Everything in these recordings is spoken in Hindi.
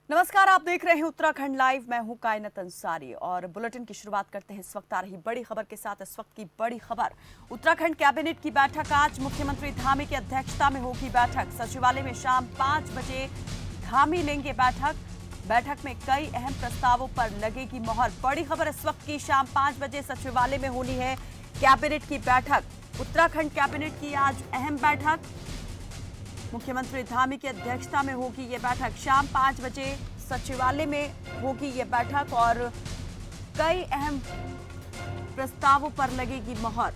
नमस्कार, आप देख रहे हैं उत्तराखंड लाइव। मैं हूं कायनत अंसारी और बुलेटिन की शुरुआत करते हैं इस वक्त आ रही बड़ी खबर के साथ। इस वक्त की बड़ी खबर, उत्तराखंड कैबिनेट की बैठक आज मुख्यमंत्री धामी की अध्यक्षता में होगी बैठक। सचिवालय में शाम 5 बजे धामी लेंगे बैठक में कई अहम प्रस्तावों पर लगेगी मोहर। बड़ी खबर इस वक्त की, शाम 5 बजे सचिवालय में होनी है कैबिनेट की बैठक। उत्तराखंड कैबिनेट की आज अहम बैठक, मुख्यमंत्री धामी की अध्यक्षता में होगी ये बैठक। शाम 5 बजे सचिवालय में होगी ये बैठक और कई अहम प्रस्तावों पर लगेगी मोहर।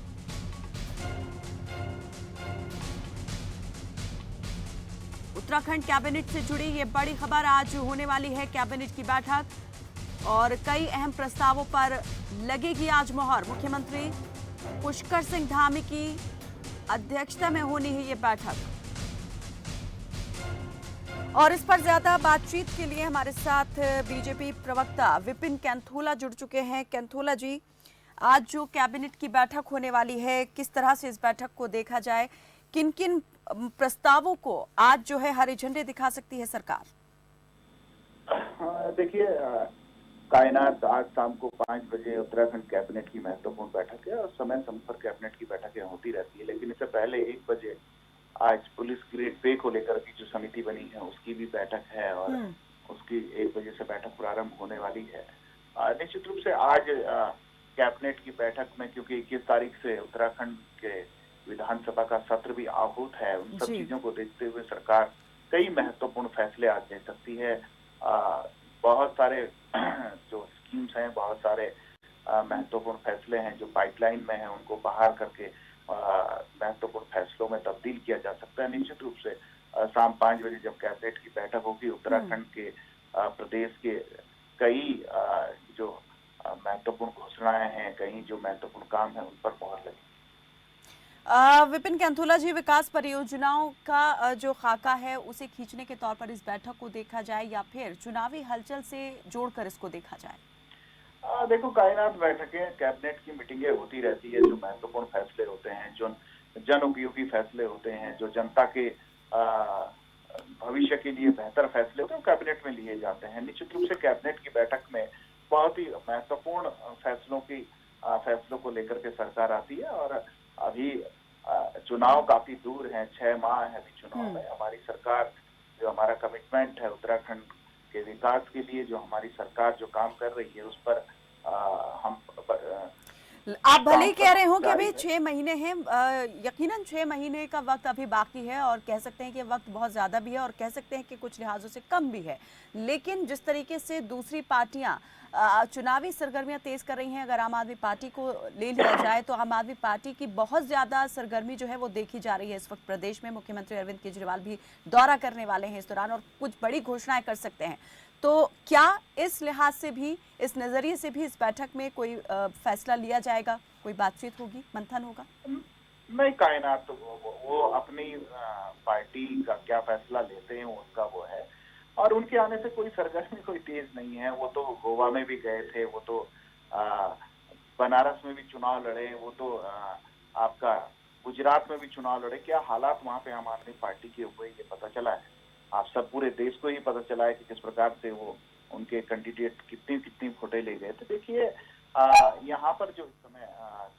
उत्तराखंड कैबिनेट से जुड़ी ये बड़ी खबर, आज होने वाली है कैबिनेट की बैठक और कई अहम प्रस्तावों पर लगेगी आज मोहर। मुख्यमंत्री पुष्कर सिंह धामी की अध्यक्षता में होनी है ये बैठक और इस पर ज्यादा बातचीत के लिए हमारे साथ बीजेपी प्रवक्ता विपिन कैंथोला जुड़ चुके हैं। कैंथोला जी, आज जो कैबिनेट की बैठक होने वाली है, किस तरह से इस बैठक को देखा जाए, किन किन प्रस्तावों को आज जो है हरी झंडी दिखा सकती है सरकार? देखिए, कायनात आज शाम को 5 बजे उत्तराखंड कैबिनेट की महत्वपूर्ण बैठक है और समय समय पर कैबिनेट की बैठकें होती रहती है, लेकिन इससे पहले 1 बजे आज पुलिस ग्रेड पे को लेकर की जो समिति बनी है उसकी भी बैठक है और उसकी 1 बजे से बैठक प्रारंभ होने वाली है। निश्चित रूप से आज कैबिनेट की बैठक में, क्योंकि 21 तारीख से उत्तराखंड के विधानसभा का सत्र भी आहूत है, उन सब चीजों को देखते हुए सरकार कई महत्वपूर्ण फैसले आज ले सकती है। बहुत सारे जो स्कीम्स हैं, बहुत सारे महत्वपूर्ण फैसले हैं जो पाइपलाइन में हैं, उनको बाहर करके महत्वपूर्ण फैसलों में तब्दील किया जा सकता है। निश्चित रूप से शाम 5 बजे जब कैबिनेट की बैठक होगी, उत्तराखंड के प्रदेश के कई जो महत्वपूर्ण घोषणाएं हैं, कई जो महत्वपूर्ण काम है, उन पर मोहर लगी। विपिन कैंथोला जी, विकास परियोजनाओं का जो खाका है उसे खींचने के तौर पर इस बैठक को देखा जाए या फिर चुनावी हलचल से जोड़कर इसको देखा जाए? देखो, कायनात बैठकें, कैबिनेट की मीटिंगें होती रहती है। जो महत्वपूर्ण फैसले होते हैं, जो जन उपयोगी फैसले होते हैं, जो जनता के भविष्य के लिए बेहतर फैसले होते हैं, कैबिनेट में लिए जाते हैं। निश्चित रूप से कैबिनेट की बैठक में बहुत ही महत्वपूर्ण फैसलों को लेकर के सरकार आती है और अभी चुनाव काफी दूर है, 6 माह है अभी चुनाव में। हमारी सरकार, जो हमारा कमिटमेंट है उत्तराखंड के विकास के लिए, जो हमारी सरकार जो काम कर रही है, उस पर हम आप भले ही कह रहे हो कि अभी 6 महीने हैं, यकीनन 6 महीने का वक्त अभी बाकी है और कह सकते हैं कि वक्त बहुत ज़्यादा भी है और कह सकते हैं कि कुछ लिहाजों से कम भी है, लेकिन जिस तरीके से दूसरी पार्टियां चुनावी सरगर्मियां तेज कर रही हैं, अगर आम आदमी पार्टी को ले लिया जाए तो आम आदमी पार्टी की बहुत ज़्यादा सरगर्मी जो है वो देखी जा रही है इस वक्त प्रदेश में। मुख्यमंत्री अरविंद केजरीवाल भी दौरा करने वाले हैं इस दौरान और कुछ बड़ी घोषणाएं कर सकते हैं। तो क्या इस लिहाज से भी, इस नजरिए से भी इस बैठक में कोई फैसला लिया जाएगा, कोई बातचीत होगी, मंथन होगा? नहीं, कायनात तो वो अपनी पार्टी का क्या फैसला लेते हैं उसका वो है और उनके आने से कोई सरगर्मी कोई तेज नहीं है। वो तो गोवा में भी गए थे, वो तो बनारस में भी चुनाव लड़े, वो तो आपका गुजरात में भी चुनाव लड़े। क्या हालात वहां पे आम आदमी पार्टी के हुए, ये पता चला है। आप सब पूरे देश को ही पता चला है कि किस प्रकार से वो उनके कैंडिडेट कितनी कितनी वोटें ले गए थे। देखिए, यहाँ पर जो इस समय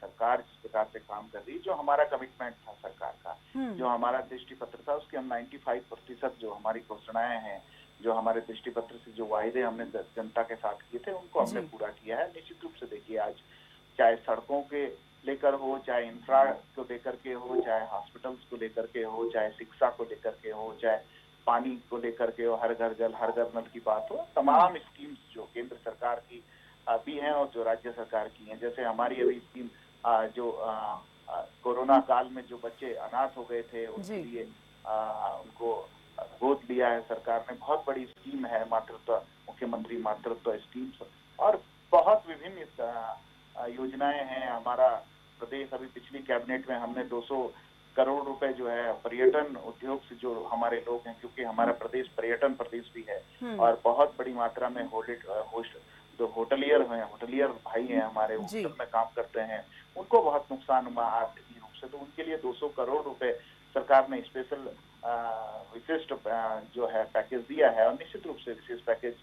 सरकार जिस प्रकार से काम कर रही है, जो हमारा कमिटमेंट था सरकार का, जो हमारा दृष्टि पत्र था, उसके हम 95% जो हमारी घोषणाएं हैं, जो हमारे दृष्टि पत्र से जो वायदे हमने जनता के साथ किए थे, उनको हमने पूरा किया है। निश्चित रूप से देखिए, आज चाहे सड़कों के लेकर हो, चाहे इंफ्रा को लेकर के हो, चाहे हॉस्पिटल्स को लेकर के हो, चाहे शिक्षा को लेकर के हो, चाहे पानी को लेकर के हो, हर घर जल हर घर नल की बात हो, तमाम स्कीम्स जो केंद्र सरकार की भी हैं और जो राज्य सरकार की हैं, जैसे हमारी अभी स्कीम जो कोरोना काल में जो बच्चे अनाथ हो गए थे उनके लिए उनको गोद लिया है सरकार ने। बहुत बड़ी स्कीम है मातृत्व, मुख्यमंत्री मातृत्व स्कीम और बहुत विभिन्न योजनाएं हैं। हमारा प्रदेश, अभी पिछली कैबिनेट में हमने 200 करोड़ रुपए जो है पर्यटन उद्योग से जो हमारे लोग हैं, क्योंकि हमारा प्रदेश पर्यटन प्रदेश भी है और बहुत बड़ी मात्रा में जो होटलियर भाई हैं हमारे, होटल में काम करते हैं, उनको बहुत नुकसान हुआ आर्थिक रूप से, तो उनके लिए 200 करोड़ रुपए सरकार ने स्पेशल विशिष्ट जो है पैकेज दिया है और निश्चित रूप से विशेष पैकेज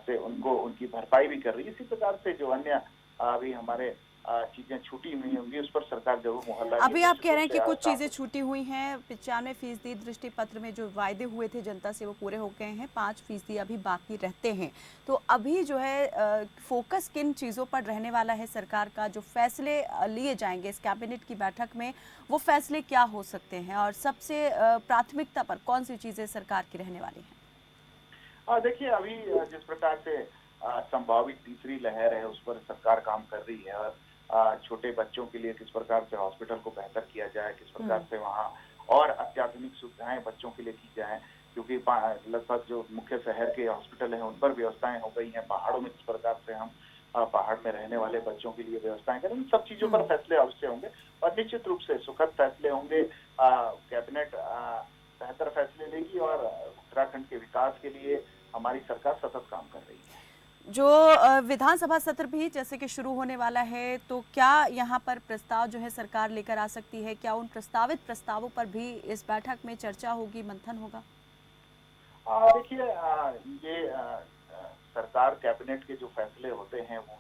से उनको उनकी भरपाई भी कर रही है। इसी प्रकार से जो अन्य अभी हमारे चीजें छूटी हुई होंगी उस पर सरकार जरूर मुहर लगाएगी। अभी आप कह रहे हैं कि कुछ काम चीजें छूटी हुई हैं, 95% दृष्टि पत्र में जो वायदे हुए थे जनता से वो पूरे हो गए हैं, 5% अभी बाकी रहते हैं। तो अभी जो है फोकस किन चीज़ों पर रहने वाला है सरकार का? जो फैसले लिए जाएंगे इस कैबिनेट की बैठक में, वो फैसले क्या हो सकते हैं और सबसे प्राथमिकता पर कौन सी चीज़ें सरकार की रहने वाली हैं? देखिए, अभी जिस प्रकार से संभावित तीसरी लहर है उस पर सरकार काम कर रही है और छोटे बच्चों के लिए किस प्रकार से हॉस्पिटल को बेहतर किया जाए, किस प्रकार से वहाँ और अत्याधुनिक सुविधाएं बच्चों के लिए की जाए, क्योंकि लगभग जो मुख्य शहर के हॉस्पिटल हैं उन पर व्यवस्थाएं हो गई हैं। पहाड़ों में किस प्रकार से हम पहाड़ में रहने वाले बच्चों के लिए व्यवस्थाएं करें, इन सब चीजों पर फैसले अवश्य होंगे और निश्चित रूप से सुखद फैसले होंगे। कैबिनेट बेहतर फैसले लेगी और उत्तराखंड के विकास के लिए हमारी सरकार सतत काम कर रही है। जो विधानसभा सत्र भी जैसे कि शुरू होने वाला है, तो क्या यहाँ पर प्रस्ताव जो है सरकार लेकर आ सकती है? क्या उन प्रस्तावित प्रस्तावों पर भी इस बैठक में चर्चा होगी, मंथन होगा? देखिए, ये सरकार कैबिनेट के जो फैसले होते हैं वो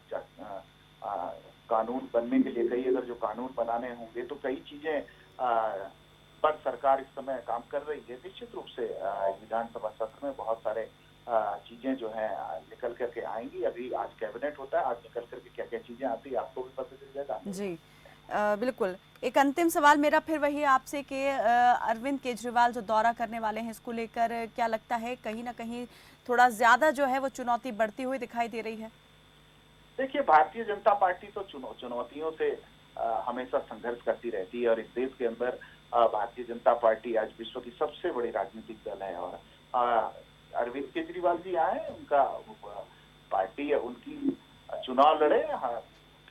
कानून बनने के लिए, कई अगर जो कानून बनाने होंगे तो कई चीजें पर सरकार इस समय काम कर रही है। निश्चित रूप से विधानसभा सत्र में बहुत सारे चीजें जो है निकल करके आएंगी। अभी आज कैबिनेट होता है, आज निकल करके क्या क्या चीजें आती है आपको भी पता चल जाएगा। जी बिल्कुल। एक अंतिम सवाल मेरा फिर वही आपसे कि अरविंद केजरीवाल जो दौरा करने वाले हैं, इसको लेकर क्या लगता है कहीं ना कहीं थोड़ा ज्यादा जो है वो चुनौती बढ़ती हुई दिखाई दे रही है? देखिए, भारतीय जनता पार्टी तो चुनौतियों से हमेशा संघर्ष करती रहती है और इस देश के अंदर भारतीय जनता पार्टी आज विश्व की सबसे बड़ी राजनीतिक दल है और अरविंद केजरीवाल जी आए, उनका पार्टी है, उनकी चुनाव लड़े,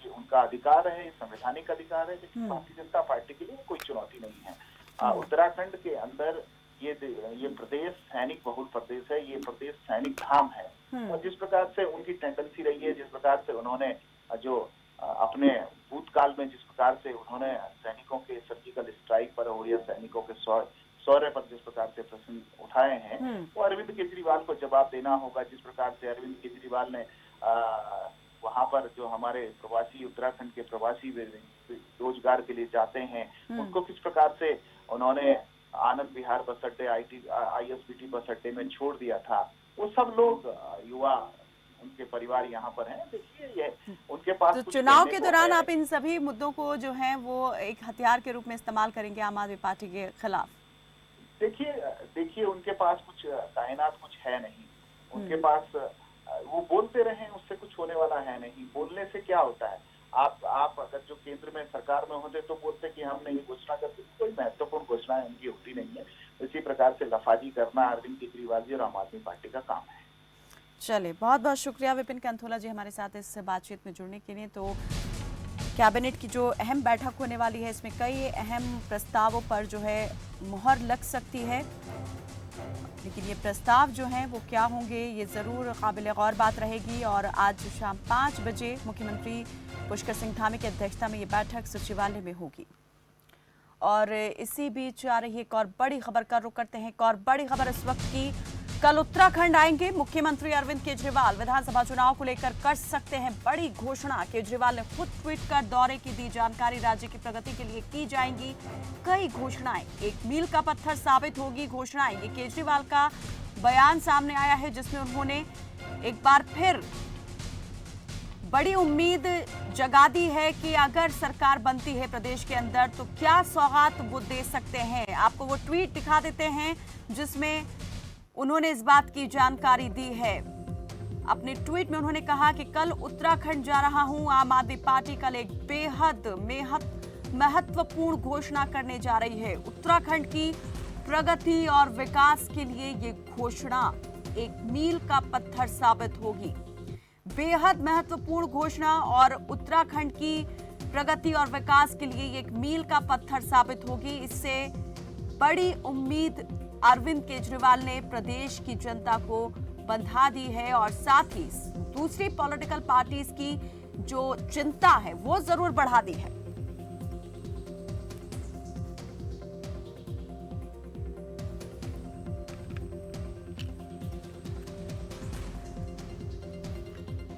उनका अधिकार है, संवैधानिक अधिकार है, लेकिन भारतीय जनता पार्टी के लिए कोई चुनौती नहीं है। उत्तराखंड के अंदर ये प्रदेश सैनिक बहुल प्रदेश है, ये प्रदेश सैनिक धाम है और जिस प्रकार से उनकी टेंडेंसी रही है, जिस प्रकार से उन्होंने जो अपने भूतकाल में जिस प्रकार से उन्होंने सैनिकों के सर्जिकल स्ट्राइक पर हो या सैनिकों के शौर्य पर जिस प्रकार से प्रश्न उठाए हैं, वो अरविंद केजरीवाल को जवाब देना होगा। जिस प्रकार से अरविंद केजरीवाल ने वहां पर जो हमारे प्रवासी, उत्तराखंड के प्रवासी रोजगार के लिए जाते हैं, उनको किस प्रकार से उन्होंने आनंद विहार बस अड्डे, ISBT बस अड्डे में छोड़ दिया था, वो सब लोग युवा, उनके परिवार यहाँ पर हैं। देखिए, ये उनके पास तो चुनाव के दौरान आप इन सभी मुद्दों को जो है वो एक हथियार के रूप में इस्तेमाल करेंगे आम आदमी पार्टी के खिलाफ? देखिए उनके पास कुछ कायनात कुछ है नहीं, उनके पास वो बोलते रहे, उससे कुछ होने वाला है नहीं। बोलने से क्या होता है? आप अगर जो केंद्र में सरकार में होते तो बोलते कि हम नहीं घोषणा करते, कोई महत्वपूर्ण घोषणाएं उनकी होती नहीं है। इसी प्रकार से लफाजी करना अरविंद केजरीवाल जी और आम आदमी पार्टी का काम है। चलिए, बहुत बहुत शुक्रिया विपिन कैंथोला जी हमारे साथ इस बातचीत में जुड़ने के लिए। तो कैबिनेट की जो अहम बैठक होने वाली है, इसमें कई अहम प्रस्तावों पर जो है मुहर लग सकती है, लेकिन ये प्रस्ताव जो हैं वो क्या होंगे ये ज़रूर काबिल गौर बात रहेगी। और आज शाम 5 बजे मुख्यमंत्री पुष्कर सिंह धामी की अध्यक्षता में ये बैठक सचिवालय में होगी। और इसी बीच आ रही एक और बड़ी खबर का रुख करते हैं। एक और बड़ी खबर इस वक्त की, कल उत्तराखंड आएंगे मुख्यमंत्री अरविंद केजरीवाल। विधानसभा चुनाव को लेकर कर सकते हैं बड़ी घोषणा। केजरीवाल ने खुद ट्वीट कर दौरे की दी जानकारी, राज्य की प्रगति के लिए की जाएंगी कई घोषणाएं, एक मील का पत्थर साबित होगी घोषणाएं। ये केजरीवाल का बयान सामने आया है जिसमें उन्होंने एक बार फिर बड़ी उम्मीद जगा दी है कि अगर सरकार बनती है प्रदेश के अंदर तो क्या सौगात वो दे सकते हैं। आपको वो ट्वीट दिखा देते हैं जिसमें उन्होंने इस बात की जानकारी दी है। अपने ट्वीट में उन्होंने कहा कि कल उत्तराखंड जा रहा हूं, आम आदमी पार्टी कल एक बेहद महत्वपूर्ण घोषणा करने जा रही है। उत्तराखंड की प्रगति और विकास के लिए ये घोषणा एक मील का पत्थर साबित होगी। बेहद महत्वपूर्ण घोषणा और उत्तराखंड की प्रगति और विकास के लिए ये एक मील का पत्थर साबित होगी। इससे बड़ी उम्मीद अरविंद केजरीवाल ने प्रदेश की जनता को बंधा दी है और साथ ही दूसरी पॉलिटिकल पार्टीज की जो चिंता है वो जरूर बढ़ा दी है।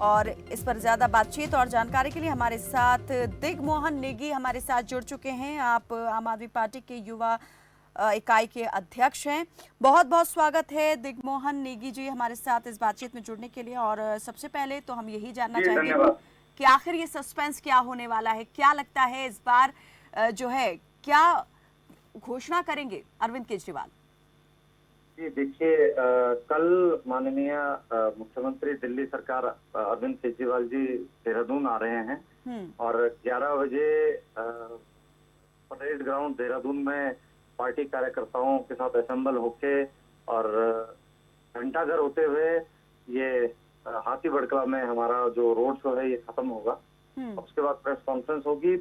और इस पर ज्यादा बातचीत और जानकारी के लिए हमारे साथ दिग्मोहन नेगी हमारे साथ जुड़ चुके हैं। आप आम आदमी पार्टी के युवा इकाई के अध्यक्ष हैं। बहुत बहुत स्वागत है दिग्मोहन नेगी जी हमारे साथ इस बातचीत में जुड़ने के लिए। और सबसे पहले तो हम यही जानना चाहेंगे कि आखिर ये सस्पेंस क्या होने वाला है, क्या लगता है इस बार जो है क्या घोषणा करेंगे अरविंद केजरीवाल? जी देखिए, कल माननीय मुख्यमंत्री दिल्ली सरकार अरविंद केजरीवाल जी देहरादून आ रहे हैं और 11 बजे परेड ग्राउंड देहरादून में पार्टी कार्यकर्ताओं के साथ असेंबल होके और घंटाघर होते हुए ये हाथी बड़कला में हमारा जो रोड शो है ये खत्म होगा। उसके बाद प्रेस कॉन्फ्रेंस होगी।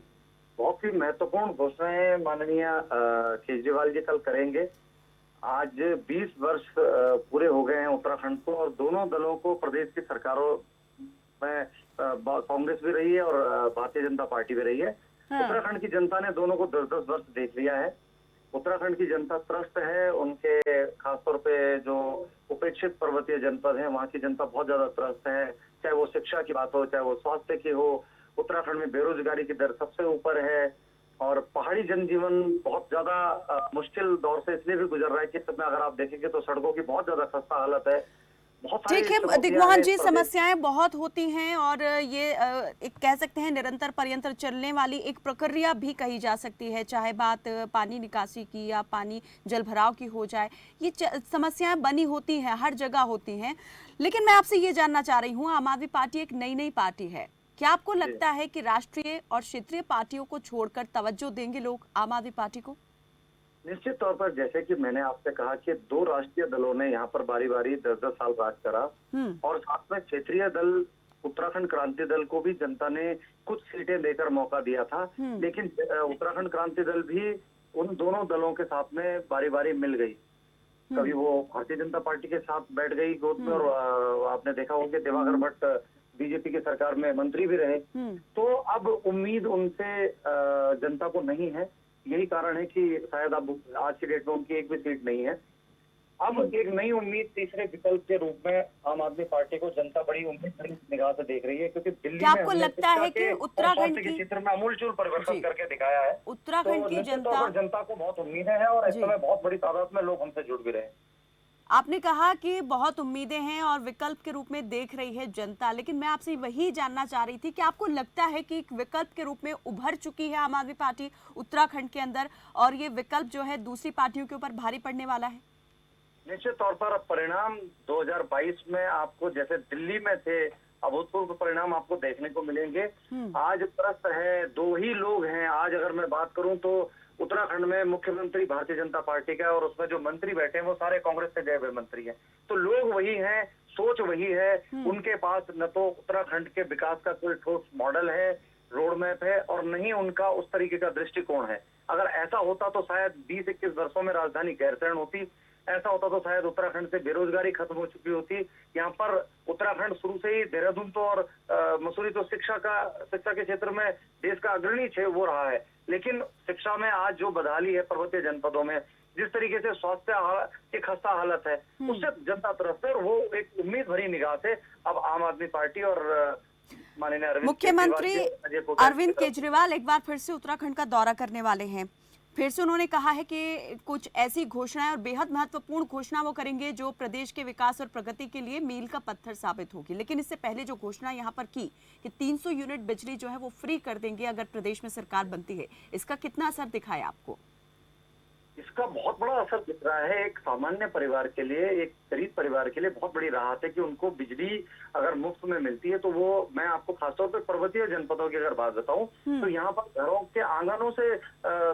बहुत ही महत्वपूर्ण घोषणाएं माननीय केजरीवाल जी कल करेंगे। आज 20 वर्ष पूरे हो गए हैं उत्तराखंड को और दोनों दलों को प्रदेश की सरकारों में कांग्रेस भी रही है और भारतीय जनता पार्टी भी रही है। उत्तराखंड की जनता ने दोनों को 10-10 वर्ष देख लिया है। उत्तराखंड की जनता त्रस्त है। उनके खासतौर पे जो उपेक्षित पर्वतीय जनपद है वहाँ की जनता बहुत ज्यादा त्रस्त है। चाहे वो शिक्षा की बात हो, चाहे वो स्वास्थ्य की हो। उत्तराखंड में बेरोजगारी की दर सबसे ऊपर है और पहाड़ी जनजीवन बहुत ज्यादा मुश्किल दौर से इसलिए भी गुजर रहा है कि इस समय अगर आप देखेंगे तो सड़कों की बहुत ज्यादा खस्ता हालत है। ठीक है दिग्मोहन जी, समस्याएं बहुत होती हैं और ये एक कह सकते हैं निरंतर पर्यंतर चलने वाली एक प्रक्रिया भी कही जा सकती है, चाहे बात पानी निकासी की या पानी जल भराव की हो जाए। ये समस्याएं बनी होती हैं, हर जगह होती हैं। लेकिन मैं आपसे ये जानना चाह रही हूँ, आम आदमी पार्टी एक नई पार्टी है। क्या आपको लगता है कि राष्ट्रीय और क्षेत्रीय पार्टियों को छोड़कर तवज्जो देंगे लोग आम आदमी पार्टी को? निश्चित तौर पर जैसे कि मैंने आपसे कहा कि 2 राष्ट्रीय दलों ने यहाँ पर बारी बारी 10-10 साल राज करा और साथ में क्षेत्रीय दल उत्तराखंड क्रांति दल को भी जनता ने कुछ सीटें देकर मौका दिया था। लेकिन उत्तराखंड क्रांति दल भी उन दोनों दलों के साथ में बारी बारी मिल गई। कभी वो भारतीय जनता पार्टी के साथ बैठ गई गोद में और आपने देखा होगा कि दिवाकर भट्ट बीजेपी की सरकार में मंत्री भी रहे। तो अब उम्मीद उनसे जनता को नहीं है। यही कारण है कि शायद अब आज की डेट में उनकी एक भी सीट नहीं है। अब एक नई उम्मीद तीसरे विकल्प के रूप में आम आदमी पार्टी को जनता बड़ी उम्मीद भरी निगाह से देख रही है, क्योंकि दिल्ली में आपको लगता है कि उत्तराखंड के क्षेत्र में अमूलचूल परिवर्तन करके दिखाया है। उत्तराखंड की जनता को बहुत उम्मीदें हैं और इस समय बहुत बड़ी तादाद में लोग हमसे जुड़ भी रहे हैं। आपने कहा कि बहुत उम्मीदें हैं और विकल्प के रूप में देख रही है जनता, लेकिन मैं आपसे वही जानना चाह रही थी कि आपको लगता है कि एक विकल्प के रूप में उभर चुकी है आम आदमी पार्टी उत्तराखंड के अंदर और ये विकल्प जो है दूसरी पार्टियों के ऊपर भारी पड़ने वाला है? निश्चित तौर पर परिणाम 2022 में आपको जैसे दिल्ली में थे अभूतपूर्व परिणाम आपको देखने को मिलेंगे। आज त्रस्त है 2 ही लोग हैं। आज अगर मैं बात करूं तो उत्तराखंड में मुख्यमंत्री भारतीय जनता पार्टी का और उसमें जो मंत्री बैठे हैं वो सारे कांग्रेस से गए हुए मंत्री हैं। तो लोग वही हैं, सोच वही है। उनके पास न तो उत्तराखंड के विकास का कोई ठोस मॉडल है, रोड मैप है और नहीं उनका उस तरीके का दृष्टिकोण है। अगर ऐसा होता तो शायद 20-21 वर्षों में राजधानी गैरसैंण होती। ऐसा होता तो शायद उत्तराखंड से बेरोजगारी खत्म हो चुकी होती। यहाँ पर उत्तराखंड शुरू से ही देहरादून तो और मसूरी तो शिक्षा के क्षेत्र में देश का अग्रणी वो रहा है। लेकिन शिक्षा में आज जो बदहाली है पर्वतीय जनपदों में, जिस तरीके से स्वास्थ्य की खस्ता हालत है, उससे जनता तरफ से और वो एक उम्मीद भरी निगाह से अब आम आदमी पार्टी और माननीय मुख्यमंत्री अरविंद केजरीवाल एक बार फिर से उत्तराखंड का दौरा करने वाले हैं। फिर से उन्होंने कहा है कि कुछ ऐसी घोषणाएं और बेहद महत्वपूर्ण घोषणा वो करेंगे जो प्रदेश के विकास और प्रगति के लिए मील का पत्थर साबित होगी। लेकिन इससे पहले जो घोषणा यहाँ पर की कि 300 यूनिट बिजली जो है वो फ्री कर देंगे अगर प्रदेश में सरकार बनती है, इसका कितना असर दिखा है आपको? इसका बहुत बड़ा असर दिख रहा है। एक सामान्य परिवार के लिए, एक गरीब परिवार के लिए बहुत बड़ी राहत है कि उनको बिजली अगर मुफ्त में मिलती है। तो वो मैं आपको खासतौर पर पर्वतीय जनपदों की अगर बात बताऊं तो यहाँ पर घरों के आंगनों से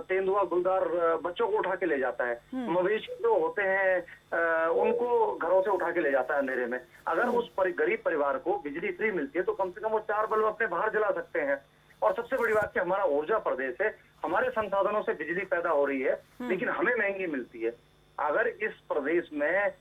तेंदुआ गुलदार बच्चों को उठा के ले जाता है। मवेशी जो होते हैं उनको घरों से उठा के ले जाता है अंधेरे में। अगर उस गरीब परिवार को बिजली फ्री मिलती है तो कम से कम वो 4 बल्ब अपने बाहर जला सकते हैं। और सबसे बड़ी बात कि हमारा ऊर्जा प्रदेश है, हमारे संसाधनों से बिजली पैदा हो रही है लेकिन हमें महंगी मिलती है। अगर इस प्रदेश में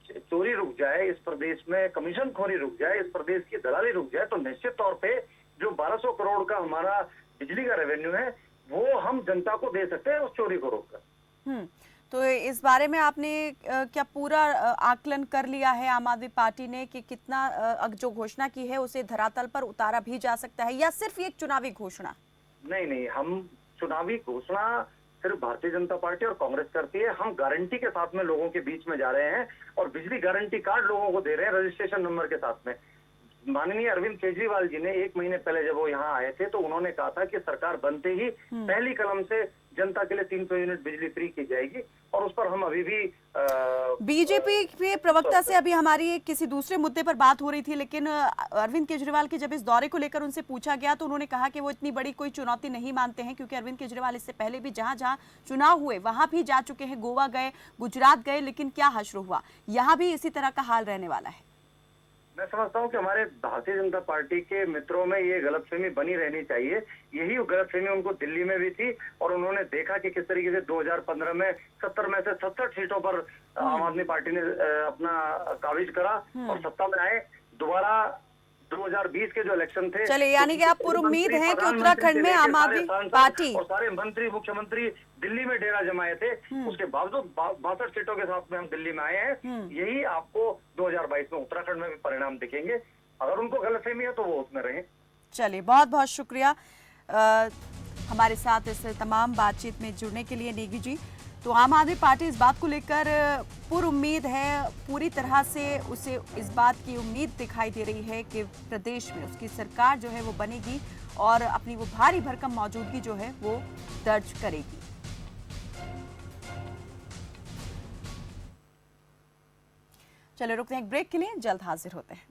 चोरी रुक जाए, इस प्रदेश में कमीशन खोरी रुक जाए, इस प्रदेश की दलाली रुक जाए तो निश्चित तौर पे जो 1200 करोड़ का हमारा बिजली का रेवेन्यू है वो हम जनता को दे सकते हैं उस चोरी को रोककर। तो इस बारे में आपने क्या पूरा आकलन कर लिया है आम आदमी पार्टी ने कि कितना जो घोषणा की है उसे धरातल पर उतारा भी जा सकता है या सिर्फ ये एक चुनावी घोषणा? नहीं, हम चुनावी घोषणा सिर्फ भारतीय जनता पार्टी और कांग्रेस करती है। हम गारंटी के साथ में लोगों के बीच में जा रहे हैं और बिजली गारंटी कार्ड लोगों को दे रहे हैं रजिस्ट्रेशन नंबर के साथ में। माननीय अरविंद केजरीवाल जी ने 1 महीने पहले जब वो यहाँ आए थे तो उन्होंने कहा था कि सरकार बनते ही पहली कलम से जनता के लिए 300 यूनिट बिजली फ्री की जाएगी और उस पर हम अभी भी बीजेपी के प्रवक्ता से अभी हमारी किसी दूसरे मुद्दे पर बात हो रही थी, लेकिन अरविंद केजरीवाल के जब इस दौरे को लेकर उनसे पूछा गया तो उन्होंने कहा कि वो इतनी बड़ी कोई चुनौती नहीं मानते हैं, क्योंकि अरविंद केजरीवाल इससे पहले भी जहां जहां चुनाव हुए वहां भी जा चुके हैं, गोवा गए, गुजरात गए, लेकिन क्या हश्र हुआ, यहाँ भी इसी तरह का हाल रहने वाला है। मैं समझता हूं कि हमारे भारतीय जनता पार्टी के मित्रों में ये गलतफहमी बनी रहनी चाहिए। यही गलतफहमी उनको दिल्ली में भी थी और उन्होंने देखा कि किस तरीके से 2015 में 70 में से 67 सीटों पर आम आदमी पार्टी ने अपना काबिज करा और सत्ता में आए। दोबारा 2020 के जो इलेक्शन थे, चलिए यानी कि आप पूरी उम्मीद है कि उत्तराखंड में आम आदमी पार्टी और सारे मंत्री मुख्यमंत्री दिल्ली में डेरा जमाए थे, उसके बावजूद 62 सीटों के साथ में हम दिल्ली में आए हैं। यही आपको 2022 में उत्तराखंड में भी परिणाम दिखेंगे। अगर उनको गलतफहमी है तो वो उसमें रहें। चलिए, बहुत बहुत शुक्रिया हमारे साथ इस तमाम बातचीत में जुड़ने के लिए नेगी जी। तो आम आदमी पार्टी इस बात को लेकर पूरी उम्मीद है, पूरी तरह से उसे इस बात की उम्मीद दिखाई दे रही है कि प्रदेश में उसकी सरकार जो है वो बनेगी और अपनी वो भारी भरकम मौजूदगी जो है वो दर्ज करेगी। चलो रुकते हैं एक ब्रेक के लिए, जल्द हाजिर होते हैं।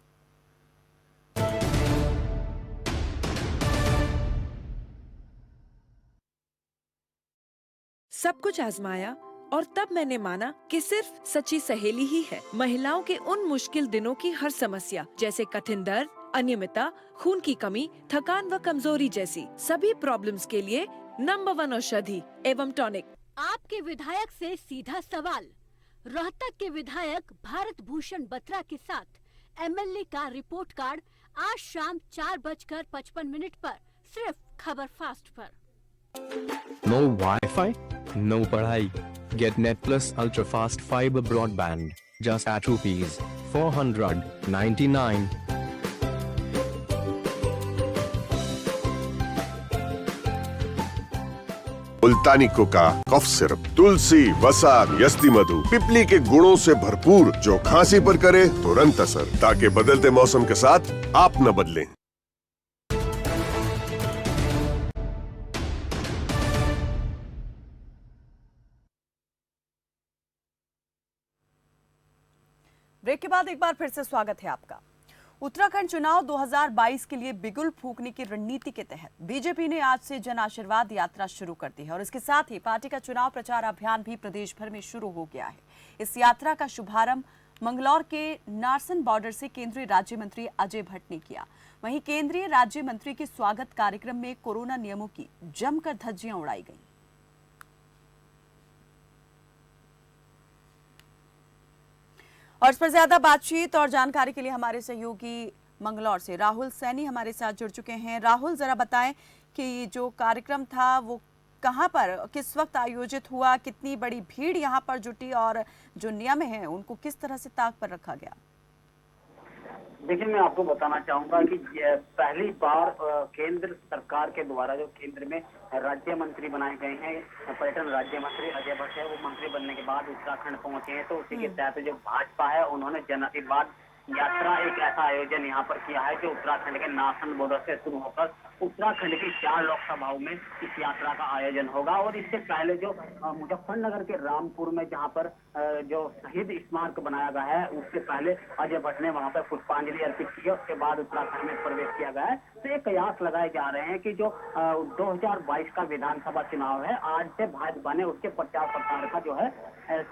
सब कुछ आजमाया और तब मैंने माना कि सिर्फ सच्ची सहेली ही है महिलाओं के उन मुश्किल दिनों की हर समस्या, जैसे कठिन दर्द, अनियमितता, खून की कमी, थकान व कमजोरी जैसी सभी प्रॉब्लम्स के लिए नंबर 1 औषधि एवं टॉनिक। आपके विधायक से सीधा सवाल। रोहतक के विधायक भारत भूषण बत्रा के साथ एमएलए का रिपोर्ट कार्ड आज शाम 4:55 पर सिर्फ खबर फास्ट पर। No Wi-Fi, no पढ़ाई. Get Net Plus Ultra Fast Fiber Broadband just at ₹499. मुल्तानी कोका, कफ सिरप, तुलसी, वसा, यस्ती मधु, पिपली के गुणों से भरपूर, जो खांसी पर करे तुरंत असर, ताकि बदलते मौसम के साथ आप न बदलें। ब्रेक के बाद एक बार फिर से स्वागत है आपका। उत्तराखंड चुनाव 2022 के लिए बिगुल फूंकने की रणनीति के तहत बीजेपी ने आज से जन आशीर्वाद यात्रा शुरू कर दी है और इसके साथ ही पार्टी का चुनाव प्रचार अभियान भी प्रदेश भर में शुरू हो गया है। इस यात्रा का शुभारंभ मंगलौर के नारसन बॉर्डर से केंद्रीय राज्य मंत्री अजय भट्ट ने किया। वहीं केंद्रीय राज्य मंत्री के स्वागत कार्यक्रम में कोरोना नियमों की जमकर धज्जियां उड़ाई गई। और इस पर ज्यादा बातचीत और जानकारी के लिए हमारे सहयोगी मंगलौर से राहुल सैनी हमारे साथ जुड़ चुके हैं। राहुल, जरा बताएं कि जो कार्यक्रम था वो कहां पर, किस वक्त आयोजित हुआ, कितनी बड़ी भीड़ यहां पर जुटी और जो नियम हैं उनको किस तरह से ताक पर रखा गया? देखिए, मैं आपको बताना चाहूंगा कि पहली बार केंद्र सरकार के द्वारा जो केंद्र में राज्य मंत्री बनाए गए हैं, पर्यटन राज्य मंत्री अजय भट्ट है, वो मंत्री बनने के बाद उत्तराखंड पहुंचे हैं। तो उसी के तहत जो भाजपा है उन्होंने जन आशीर्वाद यात्रा एक ऐसा आयोजन यहाँ पर किया है जो उत्तराखंड के नारसन बॉर्डर से शुरू होकर उत्तराखंड की 4 लोकसभाओं में इस यात्रा का आयोजन होगा। और इससे पहले जो मुजफ्फरनगर के रामपुर में जहाँ पर जो शहीद स्मारक बनाया गया है, उससे पहले अजय भट्ट ने वहाँ पर पुष्पांजलि अर्पित की। उसके बाद उत्तराखंड में प्रवेश किया गया है। तो ये कयास लगाए जा रहे हैं कि जो 2022 का विधानसभा चुनाव है, आज से भाजपा ने उसके प्रचार प्रसार का जो है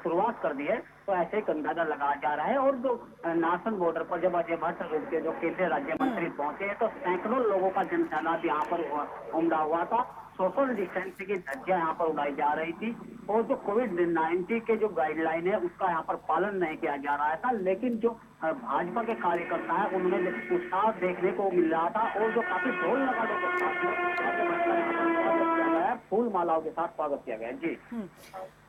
शुरुआत कर दी है। तो ऐसे एक अंदाजा लगाया जा रहा है। और जो नारसन बॉर्डर पर जब अजय भट्ट के जो केंद्रीय राज्य मंत्री पहुंचे तो सैकड़ों लोगों का जनसैलाब यहाँ पर उमड़ा हुआ था। सोशल डिस्टेंसिंग की धज्जियां यहाँ पर उड़ाई जा रही थी और जो कोविड-19 के जो गाइडलाइन है उसका यहाँ पर पालन नहीं किया जा रहा था। लेकिन जो भाजपा के कार्यकर्ता है उन्होंने उत्साह देखने को मिल रहा था और जो काफी ढोल नगाड़ों के साथ फूल मालाओं के साथ स्वागत किया गया। जी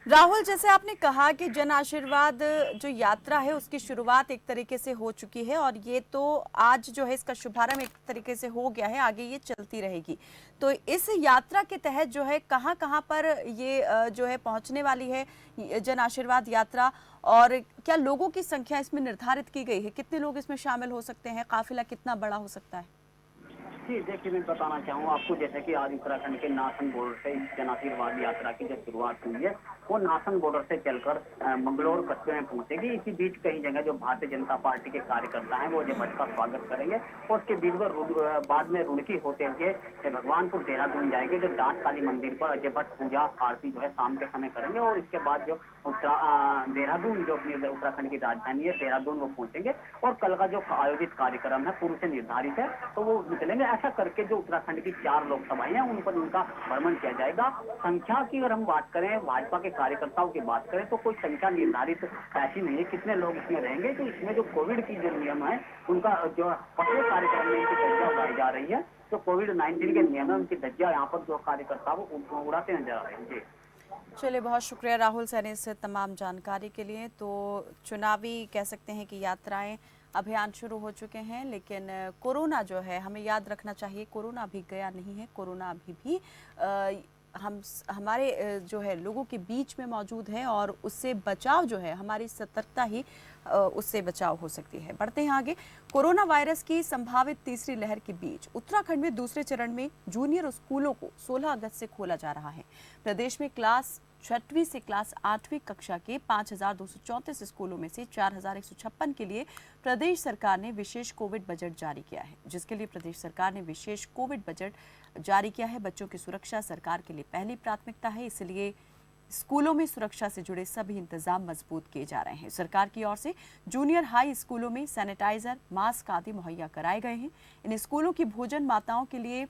राहुल, जैसे आपने कहा कि जन आशीर्वाद जो यात्रा है उसकी शुरुआत एक तरीके से हो चुकी है और ये तो आज जो है इसका शुभारंभ एक तरीके से हो गया है, आगे ये चलती रहेगी। तो इस यात्रा के तहत जो है कहाँ कहाँ पर ये जो है पहुंचने वाली है जन आशीर्वाद यात्रा, और क्या लोगों की संख्या इसमें निर्धारित की गई है? कितने लोग इसमें शामिल हो सकते हैं? काफिला कितना बड़ा हो सकता है? जी देखिए, मैं बताना चाहूँगा आपको, जैसे कि आज उत्तराखंड के नासन बॉर्डर से इस जन आशीर्वाद यात्रा की जो शुरुआत हुई है वो नासन बॉर्डर से चलकर मंगलौर कस्बे में पहुंचेगी। इसी बीच कई जगह जो भारतीय जनता पार्टी के कार्यकर्ता हैं वो अजय भट्ट का स्वागत करेंगे और उसके बीच में बाद में रुड़की होते हुए भगवानपुर देहरादून जाएंगे, जो डांट काली मंदिर पर अजय भट्ट पूजा आरती जो है शाम के समय करेंगे और इसके बाद जो देहरादून जो अपनी उत्तराखंड की राजधानी है देहरादून वो पहुंचेंगे और कल का जो आयोजित कार्यक्रम है पूर्व से निर्धारित है तो वो निकलेंगे। ऐसा करके जो उत्तराखंड की 4 लोकसभाएं हैं उन पर उनका भ्रमण किया जाएगा। संख्या की अगर हम बात करें, भाजपा के कार्यकर्ताओं की बात करें तो कोई संख्या निर्धारित ऐसी नहीं है कितने लोग इसमें रहेंगे। तो इसमें जो कोविड की जो नियम है उनका जो पहले कार्यक्रम में इनकी धज्जियां उड़ाई जा रही है, तो कोविड-19 के नियम है उनकी धज्जियां यहाँ पर जो कार्यकर्ता वो उड़ाते नजर आ रहे हैं। जी चलिए, बहुत शुक्रिया राहुल सैनी इस तमाम जानकारी के लिए। तो चुनावी कह सकते हैं कि यात्राएं अभियान शुरू हो चुके हैं, लेकिन कोरोना जो है हमें याद रखना चाहिए, कोरोना अभी गया नहीं है। कोरोना अभी भी हमारे जो है लोगों के बीच में मौजूद है और उससे बचाव जो है हमारी सतर्कता ही उससे बचाव हो सकती है। बढ़ते हैं आगे। कोरोना वायरस की संभावित तीसरी लहर के बीच उत्तराखंड में दूसरे चरण में जूनियर स्कूलों को 16 अगस्त से खोला जा रहा है। प्रदेश में क्लास 6वीं से क्लास 8वीं कक्षा के 5,234 स्कूलों में से 4,156 के लिए प्रदेश सरकार ने विशेष कोविड बजट जारी किया है, जिसके लिए प्रदेश सरकार ने विशेष कोविड बजट जारी किया है। बच्चों की सुरक्षा सरकार के लिए पहली प्राथमिकता है, इसलिए स्कूलों में सुरक्षा से जुड़े सभी इंतजाम मजबूत किए जा रहे हैं। सरकार की ओर से जूनियर हाई स्कूलों में सैनिटाइजर, मास्क आदि मुहैया कराए गए हैं। इन स्कूलों की भोजन माताओं के लिए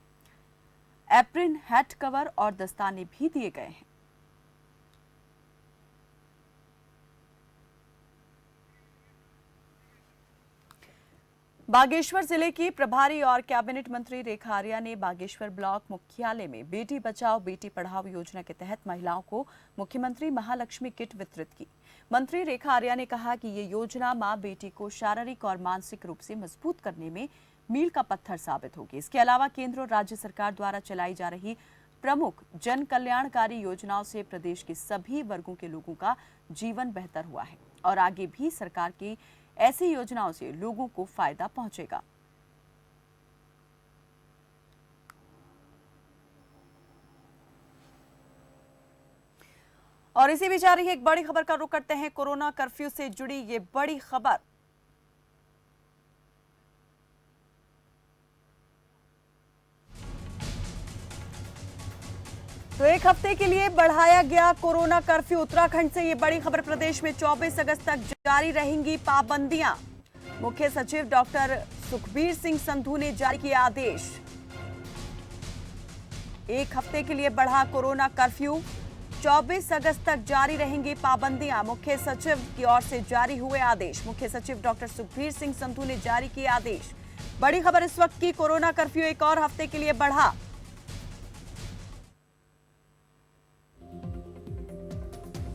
एप्रिन, हेड कवर और दस्ताने भी दिए गए हैं। बागेश्वर जिले की प्रभारी और कैबिनेट मंत्री रेखा आर्या ने बागेश्वर ब्लॉक मुख्यालय में बेटी बचाओ बेटी पढ़ाओ योजना के तहत महिलाओं को मुख्यमंत्री महालक्ष्मी किट वितरित की। मंत्री रेखा आर्या ने कहा कि ये योजना मां बेटी को शारीरिक और मानसिक रूप से मजबूत करने में मील का पत्थर साबित होगी। इसके अलावा केंद्र और राज्य सरकार द्वारा चलाई जा रही प्रमुख जन कल्याणकारी योजनाओं से प्रदेश के सभी वर्गों के लोगों का जीवन बेहतर हुआ है और आगे भी सरकार की ऐसी योजनाओं से लोगों को फायदा पहुंचेगा। और इसी बीच आ रही है एक बड़ी खबर का रुख करते हैं। कोरोना कर्फ्यू से जुड़ी ये बड़ी खबर। तो एक हफ्ते के लिए बढ़ाया गया कोरोना कर्फ्यू। उत्तराखंड से ये बड़ी खबर। प्रदेश में 24 अगस्त तक जारी रहेंगी पाबंदियां। मुख्य सचिव डॉक्टर सुखबीर सिंह संधू ने जारी किया आदेश। एक हफ्ते के लिए बढ़ा कोरोना कर्फ्यू। 24 अगस्त तक जारी रहेंगी पाबंदियां। मुख्य सचिव की ओर से जारी हुए आदेश। मुख्य सचिव डॉक्टर सुखबीर सिंह संधू ने जारी किया आदेश। बड़ी खबर इस वक्त की, कोरोना कर्फ्यू एक और हफ्ते के लिए बढ़ा।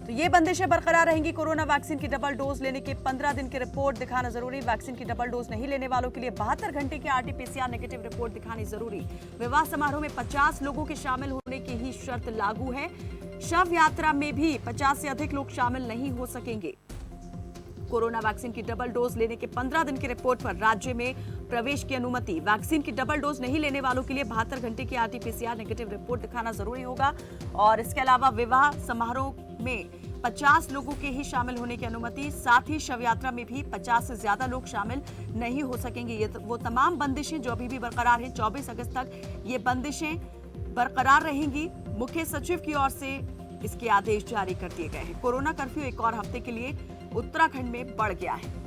तो ये बंदिशें बरकरार रहेंगी। कोरोना वैक्सीन की डबल डोज लेने के 15 दिन की रिपोर्ट दिखाना जरूरी। वैक्सीन की डबल डोज नहीं लेने वालों के लिए 72 घंटे की आरटी-पीसीआर नेगेटिव रिपोर्ट दिखानी जरूरी। विवाह समारोह में 50 लोगों के शामिल होने की ही शर्त लागू है। शव यात्रा में भी 50 से अधिक लोग शामिल नहीं हो सकेंगे। कोरोना वैक्सीन की डबल डोज लेने के 15 दिन की रिपोर्ट पर राज्य में प्रवेश की अनुमति। वैक्सीन की डबल डोज नहीं लेने वालों के लिए 72 घंटे की आरटी-पीसीआर नेगेटिव रिपोर्ट दिखाना जरूरी होगा। और इसके अलावा विवाह समारोह में 50 लोगों के ही शामिल होने की अनुमति। साथ ही शव यात्रा में भी 50 से ज्यादा लोग शामिल नहीं हो सकेंगे। ये वो तमाम बंदिशें जो अभी भी बरकरार हैं। 24 अगस्त तक ये बंदिशें बरकरार रहेंगी। मुख्य सचिव की ओर से इसके आदेश जारी कर दिए गए हैं। कोरोना कर्फ्यू एक और हफ्ते के लिए उत्तराखंड में बढ़ गया है।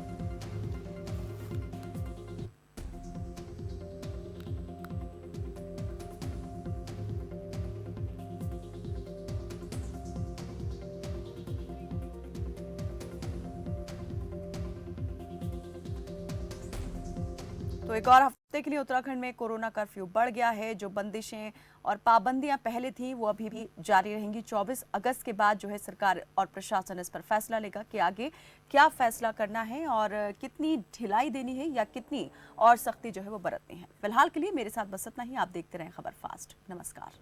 तो एक और हफ्ते हफ्ते के लिए उत्तराखंड में कोरोना कर्फ्यू बढ़ गया है। जो बंदिशें और पाबंदियां पहले थी वो अभी भी जारी रहेंगी। 24 अगस्त के बाद जो है सरकार और प्रशासन इस पर फैसला लेगा कि आगे क्या फैसला करना है और कितनी ढिलाई देनी है या कितनी और सख्ती जो है वो बरतनी है। फिलहाल के लिए मेरे साथ बस इतना ही। आप देखते रहें खबर फास्ट। नमस्कार।